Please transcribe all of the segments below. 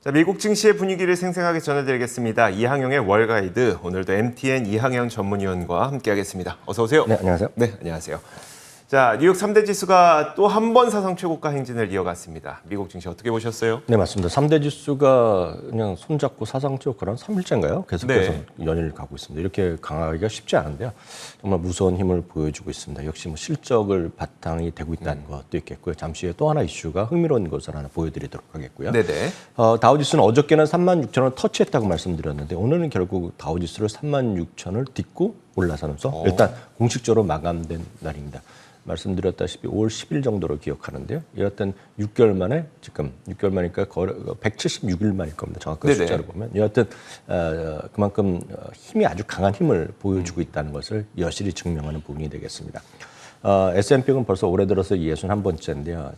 자, 미국 증시의 분위기를 생생하게 전해드리겠습니다. 이항영의 월가이드, 오늘도 MTN 이항영 전문위원과 함께하겠습니다. 어서 오세요. 네, 안녕하세요. 네, 안녕하세요. 자, 뉴욕 3대 지수가 또 한 번 사상 최고가 행진을 이어갔습니다. 미국 증시 어떻게 보셨어요? 네, 맞습니다. 3대 지수가 그냥 손잡고 사상 최고가는 3일째인가요? 계속해서 연일 가고 있습니다. 이렇게 강하기가 쉽지 않은데요. 정말 무서운 힘을 보여주고 있습니다. 역시 뭐 실적을 바탕이 되고 있다는 것도 있겠고요. 잠시 후에 또 하나 이슈가 흥미로운 것을 하나 보여드리도록 하겠고요. 네네. 다우지수는 어저께는 36,000원을 터치했다고 말씀드렸는데 오늘은 결국 다우지수를 36,000원을 딛고 올라서면서 일단 공식적으로 마감된 날입니다. 말씀드렸다시피 5월 10일 정도로 기억하는데요. 여하튼 6개월 만에 지금 6개월 만이니까 176일 만일 겁니다. 정확한 네네. 숫자로 보면. 여하튼 그만큼 힘이 아주 강한 힘을 보여주고 있다는 것을 여실히 증명하는 부분이 되겠습니다. S&P는 벌써 올해 들어서 61번째인데요.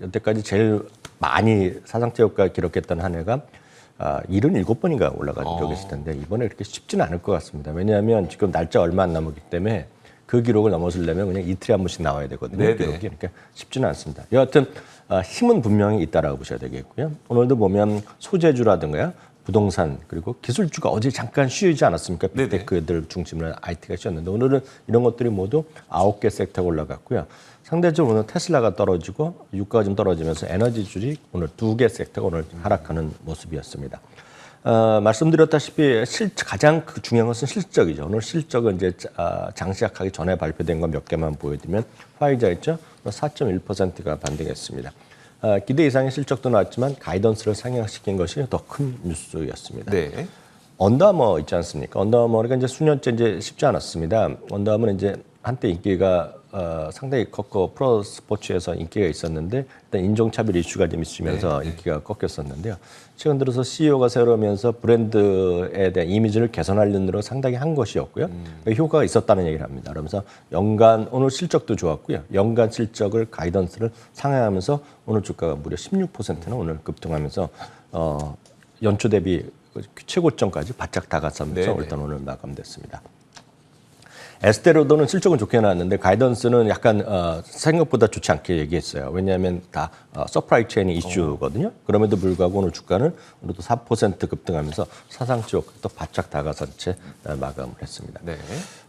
여태까지 제일 많이 사상 최고가 기록했던 한 해가 77번인가 올라간 적이 있을 텐데 이번에 그렇게 쉽지는 않을 것 같습니다. 왜냐하면 지금 날짜 얼마 안 남았기 때문에 그 기록을 넘어서려면 그냥 이틀에 한 번씩 나와야 되거든요. 네네. 기록이. 그러니까 쉽지는 않습니다. 여하튼 힘은 분명히 있다라고 보셔야 되겠고요. 오늘도 보면 소재주라든가 부동산 그리고 기술주가 어제 잠깐 쉬지 않았습니까? 빅테크들 중심으로 IT가 쉬었는데 오늘은 이런 것들이 모두 9개 섹터가 올라갔고요. 상대적으로 오늘 테슬라가 떨어지고 유가가 좀 떨어지면서 에너지줄이 오늘 2개 섹터가 오늘 하락하는 모습이었습니다. 말씀드렸다시피 가장 중요한 것은 실적이죠. 오늘 실적은 이제 장 시작하기 전에 발표된 거 몇 개만 보여드리면 화이자 있죠. 4.1%가 반등했습니다. 기대 이상의 실적도 나왔지만 가이던스를 상향시킨 것이 더 큰 뉴스였습니다. 네. 언더아머 있지 않습니까? 언더아머가 이제 수년째 이제 쉽지 않았습니다. 언더아머는 이제 한때 인기가 상당히 컸고 프로 스포츠에서 인기가 있었는데 일단 인종차별 이슈가 좀 있으면서 인기가 꺾였었는데요. 최근 들어서 CEO가 새로우면서 브랜드에 대한 이미지를 개선하려는 상당히 한 것이었고요. 효과가 있었다는 얘기를 합니다. 그러면서 연간 오늘 실적도 좋았고요. 연간 실적을 가이던스를 상향하면서 오늘 주가가 무려 16%는 오늘 급등하면서 연초 대비 최고점까지 바짝 다가서면서 일단 오늘 마감됐습니다. 에스테로도는 실적은 좋게 나왔는데 가이던스는 약간 생각보다 좋지 않게 얘기했어요. 왜냐하면 다 서프라이 체인 이슈거든요. 그럼에도 불구하고 오늘 주가는 오늘도 4% 급등하면서 사상 최고또 바짝 다가선 채 마감을 했습니다. 네.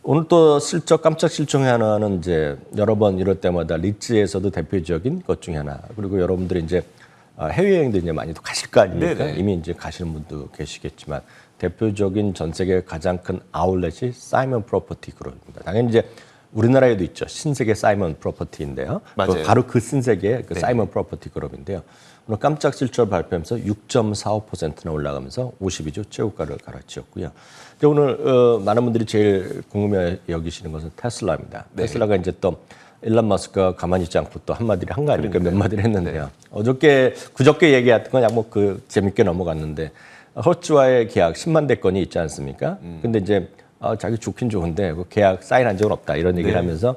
오늘 또 깜짝 실적 하나는 이제 여러 번 이럴 때마다 리츠에서도 대표적인 것 중에 하나. 그리고 여러분들이 이제 해외여행도 이제 많이 가실 거 아닙니까? 네네. 이미 이제 가시는 분도 계시겠지만 대표적인 전 세계 가장 큰 아울렛이 사이먼 프로퍼티 그룹입니다. 당연히 이제 우리나라에도 있죠. 신세계 사이먼 프로퍼티인데요. 맞아요. 바로 그 신세계 그 사이먼 프로퍼티 그룹인데요. 오늘 깜짝 실적 발표하면서 6.45%나 올라가면서 52주 최고가를 갈아치웠고요. 오늘 많은 분들이 제일 궁금해 여기시는 것은 테슬라입니다. 네. 테슬라가 이제 또 일론 머스크가 가만히 있지 않고 또 한마디를 한 거 아닙니까? 몇 마디를 했는데요. 그저께 얘기했던 건 그냥 재밌게 넘어갔는데 허츠와의 계약 10만 대 건이 있지 않습니까? 근데 이제 자기 좋긴 좋은데 그 계약 사인한 적은 없다 이런 얘기를 하면서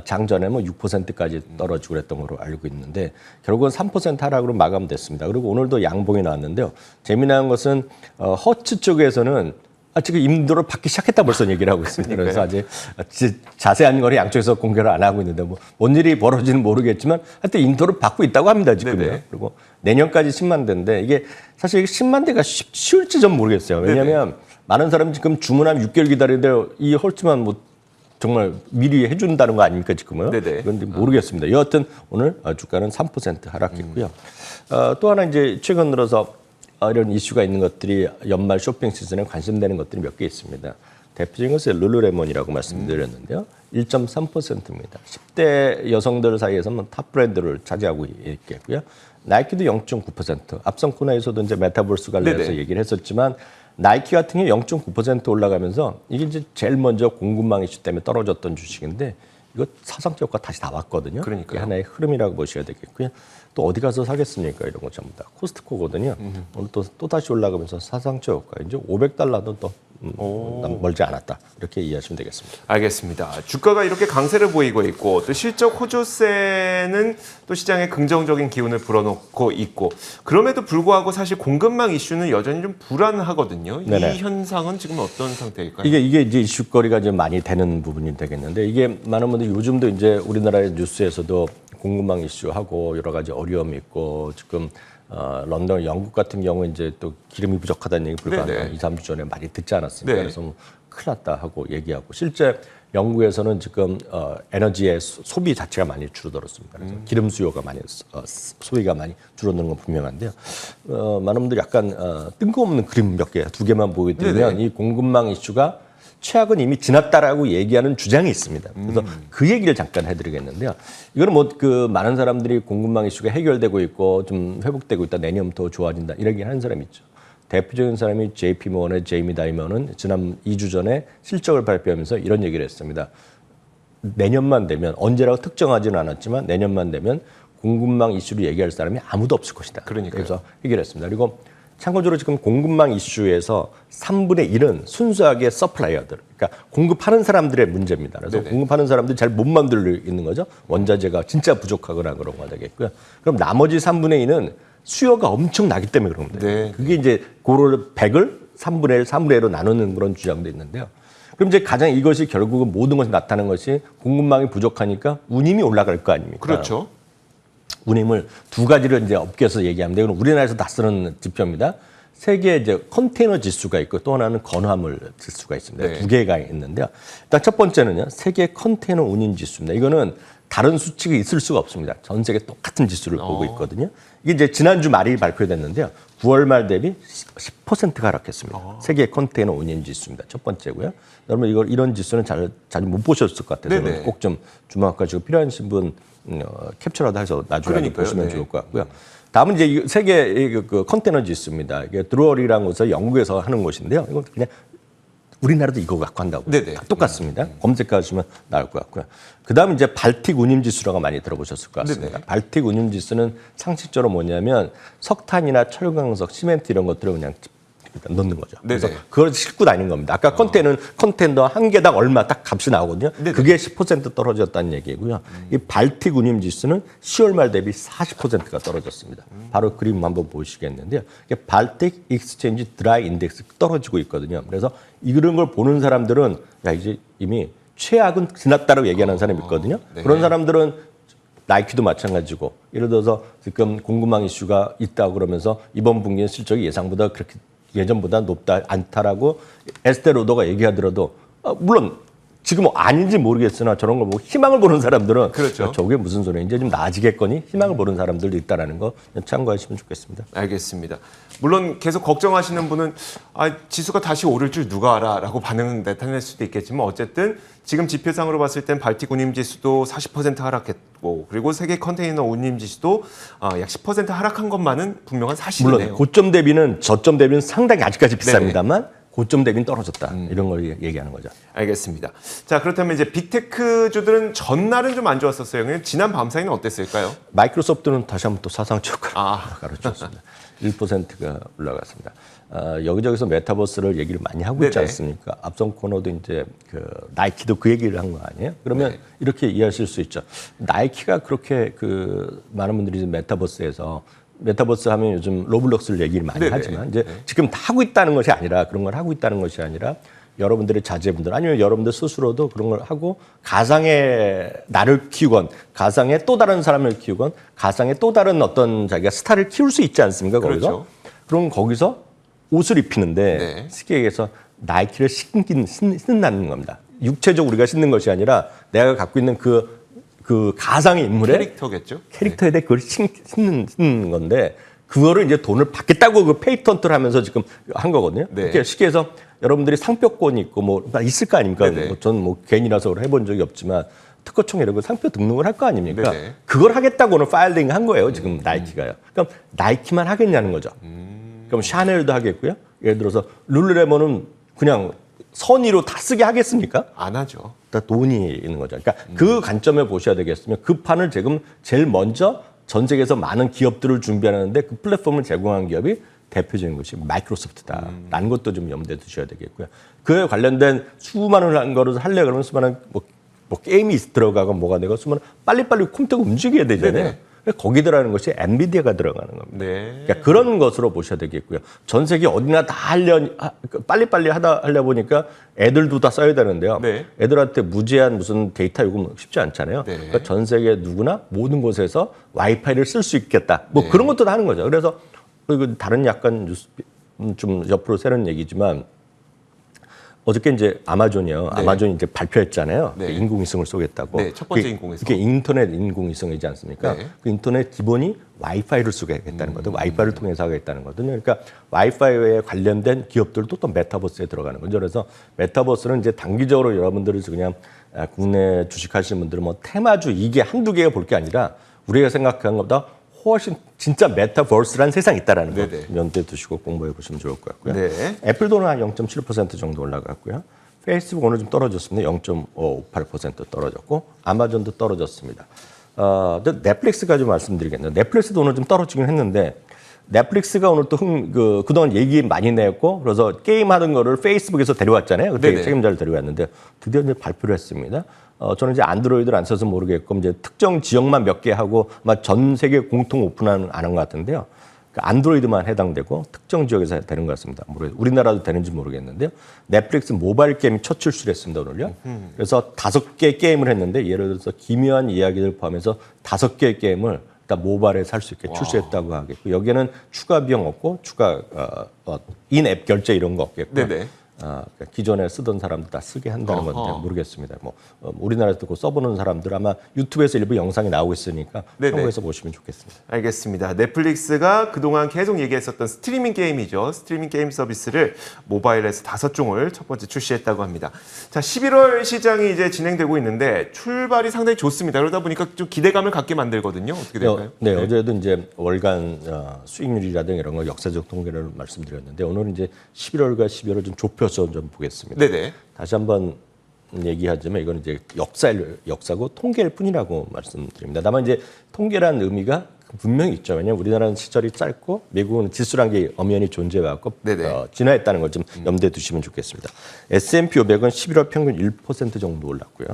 장전에 6%까지 떨어지고 그랬던 걸로 알고 있는데 결국은 3% 하락으로 마감됐습니다. 그리고 오늘도 양봉이 나왔는데요. 재미난 것은 허츠 쪽에서는 지금 임도를 받기 시작했다 벌써 얘기를 하고 있습니다. 그래서 아직 자세한 거를 양쪽에서 공개를 안 하고 있는데 뭔 일이 벌어지는 모르겠지만 하여튼 인도를 받고 있다고 합니다. 지금요. 그리고 내년까지 10만 대인데 이게 사실 10만 대가 쉬울지 좀 모르겠어요. 왜냐하면 많은 사람이 지금 주문하면 6개월 기다리는데 이 헐츠만 정말 미리 해준다는 거 아닙니까 지금은? 그런데 모르겠습니다. 여하튼 오늘 주가는 3% 하락했고요. 또 하나 이제 최근 들어서 이런 이슈가 있는 것들이 연말 쇼핑 시즌에 관심되는 것들이 몇 개 있습니다. 대표적인 것은 룰루레몬이라고 말씀드렸는데요. 1.3%입니다. 10대 여성들 사이에서는 탑 브랜드를 차지하고 있겠고요. 나이키도 0.9%. 앞선 코너에서도 이제 메타버스 관련해서 얘기를 했었지만 나이키 같은 경우 0.9% 올라가면서 이게 이제 제일 먼저 공급망 이슈 때문에 떨어졌던 주식인데 이거 사상 최고가 다시 나왔거든요. 그게 하나의 흐름이라고 보셔야 되겠고요. 또 어디 가서 사겠습니까? 이런 거 전부 다 코스트코거든요. 오늘 또 다시 올라가면서 사상 최고가 이제 $500도 또 멀지 않았다. 이렇게 이해하시면 되겠습니다. 알겠습니다. 주가가 이렇게 강세를 보이고 있고 또 실적 호조세는 또 시장에 긍정적인 기운을 불어넣고 있고 그럼에도 불구하고 사실 공급망 이슈는 여전히 좀 불안하거든요. 네네. 이 현상은 지금 어떤 상태일까요? 이게 이제 이슈거리가 좀 많이 되는 부분이 되겠는데 이게 많은 분들이 요즘도 이제 우리나라의 뉴스에서도 공급망 이슈하고 여러 가지 어려움이 있고 지금 런던, 영국 같은 경우 이제 또 기름이 부족하다는 얘기 불과 네네. 2, 3주 전에 많이 듣지 않았습니까? 네. 그래서 뭐 큰일 났다 하고 얘기하고 실제 영국에서는 지금 에너지의 소비 자체가 많이 줄어들었습니다. 그래서 기름 수요가 많이 소비가 많이 줄어드는 건 분명한데요. 많은 분들이 약간 뜬금없는 그림 몇 개, 두 개만 보게 되면 이 공급망 이슈가 최악은 이미 지났다라고 얘기하는 주장이 있습니다. 그래서 그 얘기를 잠깐 해드리겠는데요. 이거는 뭐 그 많은 사람들이 공급망 이슈가 해결되고 있고 좀 회복되고 있다, 내년부터 좋아진다 이런 얘기 하는 사람이 있죠. 대표적인 사람이 JP모건의 제이미 다이먼은 지난 2주 전에 실적을 발표하면서 이런 얘기를 했습니다. 내년만 되면 언제라고 특정하지는 않았지만 내년만 되면 공급망 이슈를 얘기할 사람이 아무도 없을 것이다. 그러니까요. 그래서 얘기를 했습니다. 그리고 참고적으로 지금 공급망 이슈에서 3분의 1은 순수하게 서플라이어들, 그러니까 공급하는 사람들의 문제입니다. 그래서 네네. 공급하는 사람들이 잘 못 만들고 있는 거죠. 원자재가 진짜 부족하거나 그런 거 되겠고요. 그럼 나머지 3분의 2는 수요가 엄청 나기 때문에 그런 겁니다. 네. 그게 이제 그거를 100을 3분의 1, 3분의 1로 나누는 그런 주장도 있는데요. 그럼 이제 가장 이것이 결국은 모든 것이 나타나는 것이 공급망이 부족하니까 운임이 올라갈 거 아닙니까? 그렇죠. 운임을 두 가지를 이제 업계에서 얘기하는데 이건 우리나라에서 다 쓰는 지표입니다. 세계 이제 컨테이너 지수가 있고 또 하나는 건화물 지수가 있습니다. 네. 두 개가 있는데요. 일단 첫 번째는요. 세계 컨테이너 운임 지수입니다. 이거는 다른 수치가 있을 수가 없습니다. 전 세계 똑같은 지수를 보고 있거든요. 이게 이제 지난주 말이 발표됐는데요. 9월 말 대비 10%가 하락했습니다. 세계 컨테이너 운임 지수입니다. 첫 번째고요. 여러분 이런 지수는 잘 못 보셨을 것 같아서 네네. 꼭 좀 주목하시고 필요하신 분 캡처라도 해서 나중에 그러니까요. 보시면 네. 좋을 것 같고요. 다음은 이제 세계 그 컨테이너 지수입니다. 이게 드루어리라는 곳에서 영국에서 하는 곳인데요. 이건 그냥 우리나라도 이거 갖고 한다고. 네네. 다 똑같습니다. 검색하시면 나올 것 같고요. 그다음 이제 발틱 운임 지수라고 많이 들어보셨을 것 같습니다. 네네. 발틱 운임 지수는 상식적으로 뭐냐면 석탄이나 철광석, 시멘트 이런 것들을 그냥 일단 넣는 거죠. 그래서 네네. 그걸 싣고 다니는 겁니다. 아까 컨테이너 한 개당 얼마 딱 값이 나오거든요. 네네. 그게 10% 떨어졌다는 얘기고요. 이 발틱 운임 지수는 10월 말 대비 40%가 떨어졌습니다. 바로 그림 한번 보시겠는데요. 이게 발틱 익스체인지 드라이 인덱스 떨어지고 있거든요. 그래서 이런 걸 보는 사람들은 야 이제 이미 최악은 지났다라고 얘기하는 사람이 있거든요. 네. 그런 사람들은 나이키도 마찬가지고 예를 들어서 지금 공급망 이슈가 있다고 그러면서 이번 분기는 실적이 예상보다 그렇게 예전보다 높다 않다라고 에스테로더가 얘기하더라도 물론 지금 아닌지 모르겠으나 저런 걸 보고 희망을 보는 사람들은 그렇죠. 저게 무슨 소리인지 좀 나아지겠거니 희망을 보는 사람들도 있다라는 거 참고하시면 좋겠습니다. 알겠습니다. 물론 계속 걱정하시는 분은 지수가 다시 오를 줄 누가 알아라고 반응은 나타낼 수도 있겠지만 어쨌든 지금 지표상으로 봤을 땐 발틱 운임 지수도 40% 하락했고 그리고 세계 컨테이너 운임 지수도 약 10% 하락한 것만은 분명한 사실이네요. 물론 고점 대비는 저점 대비는 상당히 아직까지 비쌉니다만 고점 대비는 떨어졌다 이런 걸 얘기하는 거죠. 알겠습니다. 자 그렇다면 이제 빅테크주들은 전날은 좀 안 좋았었어요. 지난 밤 사이는 어땠을까요? 마이크로소프트는 다시 한번 또 사상 최고를 아. 가로쳤습니다. 1%가 올라갔습니다. 여기저기서 메타버스를 얘기를 많이 하고 있지 네네. 않습니까? 앞선 코너도 이제 그 나이키도 그 얘기를 한 거 아니에요? 그러면 네. 이렇게 이해하실 수 있죠. 나이키가 그렇게 그 많은 분들이 메타버스에서 메타버스 하면 요즘 로블록스를 얘기를 많이 네네. 하지만 이제 네. 지금 다 하고 있다는 것이 아니라 그런 걸 하고 있다는 것이 아니라 여러분들의 자제분들 아니면 여러분들 스스로도 그런 걸 하고 가상의 나를 키우건 가상의 또 다른 사람을 키우건 가상의 또 다른 어떤 자기가 스타를 키울 수 있지 않습니까? 거기서 그렇죠. 그럼 거기서 옷을 입히는데 네. 쉽게 얘기해서 나이키를 신는다는 겁니다. 육체적으로 우리가 신는 것이 아니라 내가 갖고 있는 그 가상의 인물의 캐릭터겠죠. 캐릭터에 대해 그걸 신는 건데 그거를 이제 돈을 받겠다고 그 페이턴트를 하면서 지금 한 거거든요. 네. 이렇게 쉽게 해서 여러분들이 상표권이 있고 뭐 있을 거 아닙니까? 네네. 저는 뭐 괜히라서 해본 적이 없지만 특허청 이런 거 상표 등록을 할 거 아닙니까? 네네. 그걸 하겠다고는 파일링 한 거예요. 지금 나이키가요. 그럼 나이키만 하겠냐는 거죠. 그럼 샤넬도 하겠고요. 예를 들어서 룰루레몬은 그냥 선의로 다 쓰게 하겠습니까? 안 하죠. 다 돈이 있는 거죠. 그러니까 그 관점에 보셔야 되겠으면 그 판을 지금 제일 먼저 전 세계에서 많은 기업들을 준비하는데 그 플랫폼을 제공한 기업이 대표적인 것이 마이크로소프트다라는 것도 좀 염두에 두셔야 되겠고요. 그에 관련된 수많은 거를 하려고 그러면 수많은 뭐 게임이 들어가고 뭐가 되고 수많은 빨리빨리 컴퓨터가 움직여야 되잖아요. 네네. 거기 들어가는 것이 엔비디아가 들어가는 겁니다. 네. 그러니까 그런 것으로 보셔야 되겠고요. 전 세계 어디나 다 빨리빨리 하려 보니까 애들도 다 써야 되는데요. 네. 애들한테 무제한 무슨 데이터 요금 쉽지 않잖아요. 네. 그러니까 전 세계 누구나 모든 곳에서 와이파이를 쓸 수 있겠다. 뭐 네. 그런 것도 하는 거죠. 그래서 이거 다른 약간 뉴스 좀 옆으로 새는 얘기지만 어저께 이제 아마존이요. 네. 아마존이 이제 발표했잖아요. 네. 인공위성을 쏘겠다고. 네, 첫 번째 인공위성. 그게 인터넷 인공위성이지 않습니까? 네. 그 인터넷 기본이 와이파이를 쓰겠다는 거거든요. 와이파이를 통해서 하겠다는 거거든요. 그러니까 와이파이에 관련된 기업들도 또 메타버스에 들어가는 거죠. 그래서 메타버스는 이제 단기적으로 여러분들이 그냥 국내 주식하시는 분들은 뭐 테마주 이게 한두 개가 볼 게 아니라 우리가 생각하는 것보다 훨씬 진짜 메타버스라는 세상이 있다라는 거 네네. 연대 두시고 공부해 보시면 좋을 것 같고요. 네. 애플도 한 0.7% 정도 올라갔고요. 페이스북 오늘 좀 떨어졌습니다. 0.58% 떨어졌고 아마존도 떨어졌습니다. 근데 넷플릭스가 좀 말씀드리겠는데 넷플릭스도 오늘 좀 떨어지긴 했는데 넷플릭스가 오늘 또 그동안 얘기 많이 내었고 그래서 게임하는 거를 페이스북에서 데려왔잖아요. 그때 네네. 책임자를 데려왔는데 드디어 이제 발표를 했습니다. 저는 이제 안드로이드를 안 써서 모르겠고 이제 특정 지역만 몇 개 하고 아마 전 세계 공통 오픈하는 안 한 것 같은데요. 그러니까 안드로이드만 해당되고 특정 지역에서 되는 것 같습니다. 우리나라도 되는지 모르겠는데요. 넷플릭스 모바일 게임이 첫 출시했습니다 오늘요. 그래서 5개 게임을 했는데 예를 들어서 기묘한 이야기를 포함해서 5개의 게임을 일단 모바일에 살 수 있게 출시했다고 하겠고 여기에는 추가 비용 없고 추가 인앱 결제 이런 거 없겠고. 네네. 그러니까 기존에 쓰던 사람들 다 쓰게 한다는 건데 모르겠습니다. 우리나라에서 그 써보는 사람들 아마 유튜브에서 일부 영상이 나오고 있으니까 네네. 참고해서 보시면 좋겠습니다. 알겠습니다. 넷플릭스가 그동안 계속 얘기했었던 스트리밍 게임이죠. 스트리밍 게임 서비스를 모바일에서 5종을 첫 번째 출시했다고 합니다. 자, 11월 시장이 이제 진행되고 있는데 출발이 상당히 좋습니다. 그러다 보니까 좀 기대감을 갖게 만들거든요. 어떻게 될까요? 네, 어제도 이제 월간 수익률이라든가 이런 거 역사적 통계를 말씀드렸는데 오늘은 이제 11월과 12월을 좀 좁혀서 좀 보겠습니다. 네네. 다시 한번 얘기하지만 이건 이제 역사고 통계일 뿐이라고 말씀드립니다. 다만 이제 통계라는 의미가 분명히 있죠. 왜냐하면 우리나라는 시절이 짧고 미국은 지수란 게 엄연히 존재해왔고 진화했다는 걸 좀 염두에 두시면 좋겠습니다. S&P 500은 11월 평균 1% 정도 올랐고요.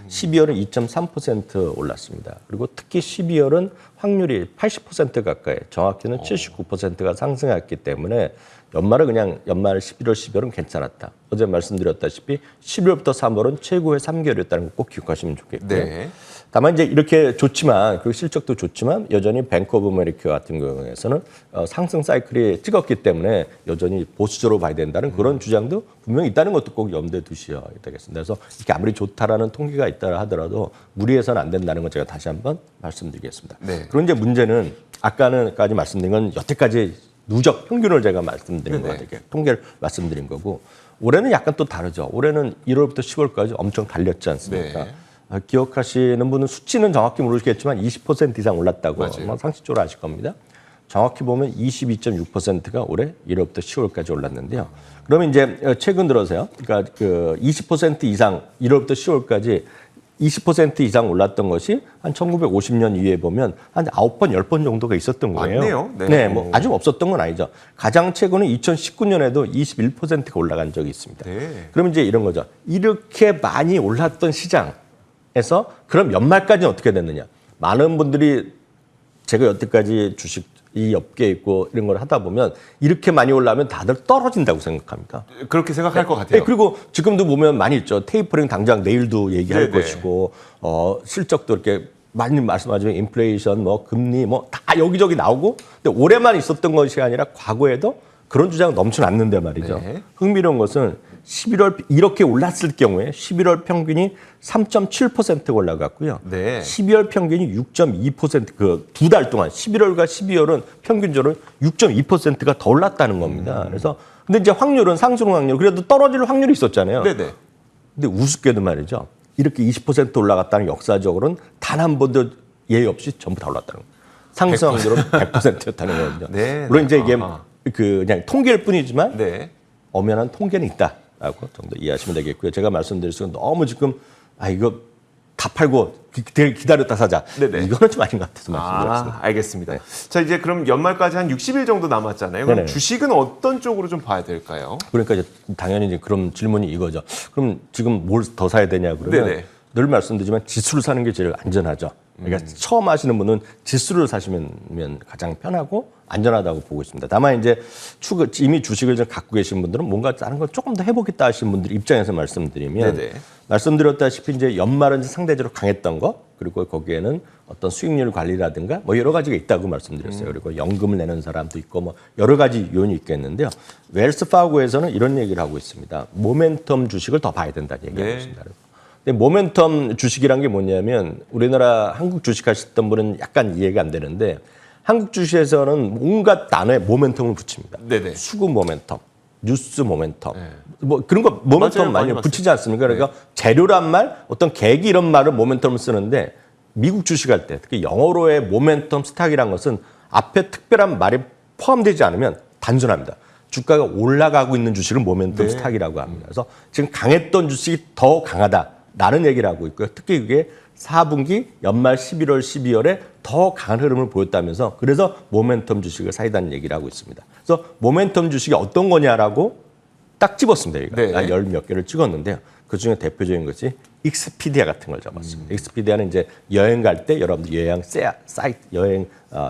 12월은 2.3% 올랐습니다. 그리고 특히 12월은 확률이 80% 가까이 정확히는 79%가 상승했기 때문에 연말 11월, 12월은 괜찮았다. 어제 말씀드렸다시피 12월부터 3월은 최고의 3개월이었다는 거 꼭 기억하시면 좋겠고요. 네. 다만 이제 이렇게 좋지만 그 실적도 좋지만 여전히 뱅크 오브 아메리카 같은 경우에서는 상승 사이클이 찍었기 때문에 여전히 보수적으로 봐야 된다는 그런 주장도 분명히 있다는 것도 꼭 염두에 두셔야 되겠습니다. 그래서 이렇게 아무리 좋다라는 통계가 있다 하더라도 무리해서는 안 된다는 걸 제가 다시 한번 말씀드리겠습니다. 네. 그런 이제 문제는 아까까지 말씀드린 건 여태까지 누적 평균을 제가 말씀드린 거 같아요. 통계를 말씀드린 거고 올해는 약간 또 다르죠. 올해는 1월부터 10월까지 엄청 달렸지 않습니까? 네. 기억하시는 분은 수치는 정확히 모르시겠지만 20% 이상 올랐다고 맞아요. 상식적으로 아실 겁니다. 정확히 보면 22.6%가 올해 1월부터 10월까지 올랐는데요. 그러면 이제 최근 들어서요. 그러니까 그 20% 이상 1월부터 10월까지 20% 이상 올랐던 것이 한 1950년 이후에 보면 한 9번, 10번 정도가 있었던 거예요. 맞네요. 네. 네, 뭐 아주 없었던 건 아니죠. 가장 최근은 2019년에도 21%가 올라간 적이 있습니다. 네. 그러면 이제 이런 거죠. 이렇게 많이 올랐던 시장에서 그럼 연말까지는 어떻게 됐느냐. 많은 분들이 제가 여태까지 주식 이 업계에 있고 이런 걸 하다 보면 이렇게 많이 올라오면 다들 떨어진다고 생각합니다. 그렇게 생각할 것 같아요. 네, 그리고 지금도 보면 많이 있죠. 테이퍼링 당장 내일도 얘기할 네네. 것이고 실적도 이렇게 많이 말씀하시면 인플레이션, 뭐 금리, 뭐 다 여기저기 나오고 근데 올해만 있었던 것이 아니라 과거에도 그런 주장은 넘쳐났는데 말이죠. 네. 흥미로운 것은 11월 이렇게 올랐을 경우에 11월 평균이 3.7% 올라갔고요. 네. 12월 평균이 6.2% 그 두 달 동안 11월과 12월은 평균적으로 6.2%가 더 올랐다는 겁니다. 그래서 근데 이제 확률은 상승 확률 그래도 떨어질 확률이 있었잖아요. 네네. 근데 우습게도 말이죠. 이렇게 20% 올라갔다는 역사적으로는 단 한 번도 예의 없이 전부 다 올랐다는 거예요. 상승 확률은 100%였다는 거거든요. 네. 물론 이제 이게 아하. 그냥 통계일 뿐이지만 네. 엄연한 통계는 있다라고 정도 이해하시면 되겠고요. 제가 말씀드릴 수는 너무 지금 이거 다 팔고 기다렸다 사자. 네네. 이거는 좀 아닌 것 같아서 말씀드렸습니다. 알겠습니다. 자, 이제 그럼 연말까지 한 60일 정도 남았잖아요. 그럼 네네. 주식은 어떤 쪽으로 좀 봐야 될까요? 그러니까 이제 당연히 이제 그럼 질문이 이거죠. 그럼 지금 뭘 더 사야 되냐 그러면 네네. 늘 말씀드리지만 지수를 사는 게 제일 안전하죠. 그러니까 처음 하시는 분은 지수를 사시면 가장 편하고 안전하다고 보고 있습니다. 다만 이제 이미 주식을 좀 갖고 계신 분들은 뭔가 다른 걸 조금 더 해보겠다 하시는 분들 입장에서 말씀드리면 네네. 말씀드렸다시피 이제 연말은 상대적으로 강했던 거 그리고 거기에는 어떤 수익률 관리라든가 뭐 여러 가지가 있다고 말씀드렸어요. 그리고 연금을 내는 사람도 있고 뭐 여러 가지 요인이 있겠는데요. 웰스 파고에서는 이런 얘기를 하고 있습니다. 모멘텀 주식을 더 봐야 된다는 얘기하고 네. 있습니다. 근데 모멘텀 주식이란 게 뭐냐면 우리나라 한국 주식 하셨던 분은 약간 이해가 안 되는데 한국 주식에서는 온갖 단어에 모멘텀을 붙입니다. 네네. 수급 모멘텀, 뉴스 모멘텀, 뭐 그런 거 모멘텀 맞아요. 많이 많이 붙이지 않습니까? 그러니까 재료란 말, 어떤 계기 이런 말을 모멘텀을 쓰는데 미국 주식할 때 특히 영어로의 모멘텀 스탁이란 것은 앞에 특별한 말이 포함되지 않으면 단순합니다. 주가가 올라가고 있는 주식을 모멘텀 스탁이라고 합니다. 그래서 지금 강했던 주식이 더 강하다라는 얘기를 하고 있고요. 특히 그게 4분기 연말 11월, 12월에 더 강한 흐름을 보였다면서 그래서 모멘텀 주식을 사이다는 얘기를 하고 있습니다. 그래서 모멘텀 주식이 어떤 거냐라고 딱 집었습니다. 여기가. 네. 열 몇 개를 찍었는데요. 그중에 대표적인 것이 익스피디아 같은 걸 잡았습니다. 익스피디아는 이제 여행 갈 때 여러분들 여행 사이트,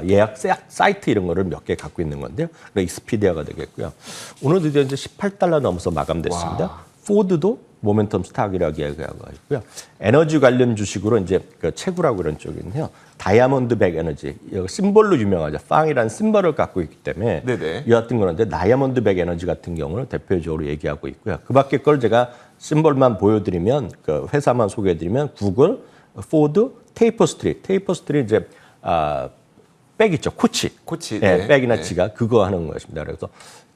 예약 사이트 이런 거를 몇 개 갖고 있는 건데요. 익스피디아가 되겠고요. 오늘 드디어 이제 $18 넘어서 마감됐습니다. 와. 포드도 모멘텀 스탁이라고 얘기하고 있고요. 에너지 관련 주식으로 이제 그 채굴하고 이런 쪽인데요. 다이아몬드백 에너지, 심볼로 유명하죠. 팡이라는 심벌을 갖고 있기 때문에 네네. 여하튼 그런데 다이아몬드백 에너지 같은 경우는 대표적으로 얘기하고 있고요. 그 밖에 걸 제가 심볼만 보여드리면 그 회사만 소개해드리면 구글, 포드, 테이퍼스트리 이제 백 있죠. 코치. 네, 네. 백이나 네. 지갑 그거 하는 것입니다. 그래서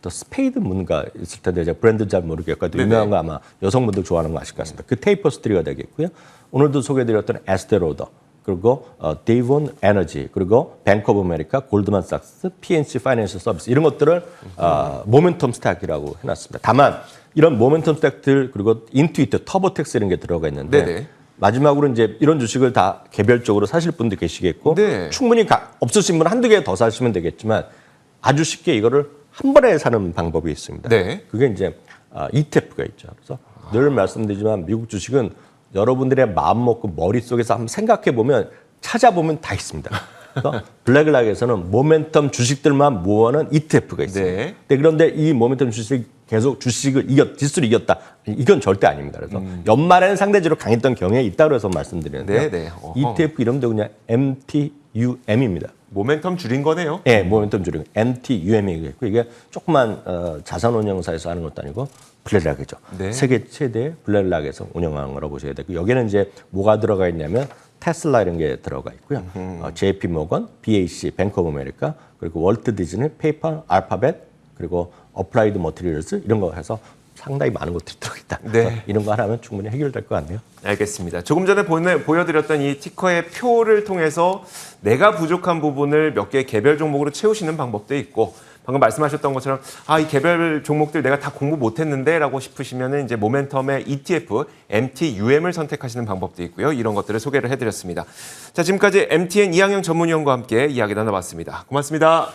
또 스페이드 뭔가 있을 텐데 제가 브랜드 잘 모르겠고 유명한 거 아마 여성분들 좋아하는 거 아실 것 같습니다. 그 테이퍼스트리가 되겠고요. 오늘도 소개해드렸던 에스테로더 그리고 데이본 에너지 그리고 뱅크 오브 아메리카, 골드만삭스, PNC 파이낸셜 서비스 이런 것들을 모멘텀 스탁이라고 해놨습니다. 다만 이런 모멘텀 스탁들 그리고 인투이트, 터보텍스 이런 게 들어가 있는데 네네. 마지막으로 이제 이런 주식을 다 개별적으로 사실 분도 계시겠고 네. 충분히 없으신 분 한두 개 더 사시면 되겠지만 아주 쉽게 이거를 한 번에 사는 방법이 있습니다. 네. 그게 이제 ETF가 있죠. 그래서 늘 말씀드리지만 미국 주식은 여러분들의 마음 먹고 머릿속에서 한번 생각해 보면 찾아보면 다 있습니다. 그래서 블랙락에서는 모멘텀 주식들만 모아놓은 ETF가 있습니다. 네. 그런데 이 모멘텀 주식이 계속 지수를 이겼다. 이건 절대 아닙니다. 그래서 연말에는 상대적으로 강했던 경향이 있다고 해서 말씀드리는데요. 네. 어허. ETF 이름도 그냥 MTUM입니다. 모멘텀 줄인 거네요. 네, 모멘텀 줄이고 MTUM이겠고 이게 조그만 자산 운용사에서 하는 것도 아니고 블랙락이죠. 네. 세계 최대 블랙락에서 운영하는 거라고 보셔야 되고 여기는 이제 뭐가 들어가 있냐면 테슬라 이런 게 들어가 있고요. JP 모건, BAC, 뱅크 오브 아메리카, 그리고 월트 디즈니, 페이팔, 알파벳, 그리고 어플라이드 머티리얼스 이런 거 해서 상당히 많은 것들이 들어있다. 네. 이런 거 하나면 충분히 해결될 것 같네요. 알겠습니다. 조금 전에 보여드렸던 이 티커의 표를 통해서 내가 부족한 부분을 몇 개 개별 종목으로 채우시는 방법도 있고 방금 말씀하셨던 것처럼 이 개별 종목들 내가 다 공부 못했는데 라고 싶으시면 이제 모멘텀의 ETF, MTUM을 선택하시는 방법도 있고요. 이런 것들을 소개를 해드렸습니다. 자, 지금까지 MTN 이항영 전문위원과 함께 이야기 나눠봤습니다. 고맙습니다.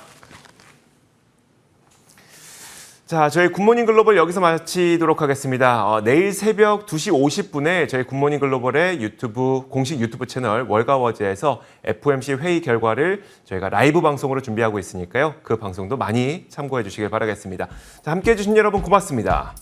자, 저희 굿모닝 글로벌 여기서 마치도록 하겠습니다. 내일 새벽 2시 50분에 저희 굿모닝 글로벌의 공식 유튜브 채널 월가워즈에서 FOMC 회의 결과를 저희가 라이브 방송으로 준비하고 있으니까요. 그 방송도 많이 참고해 주시길 바라겠습니다. 자, 함께해 주신 여러분 고맙습니다.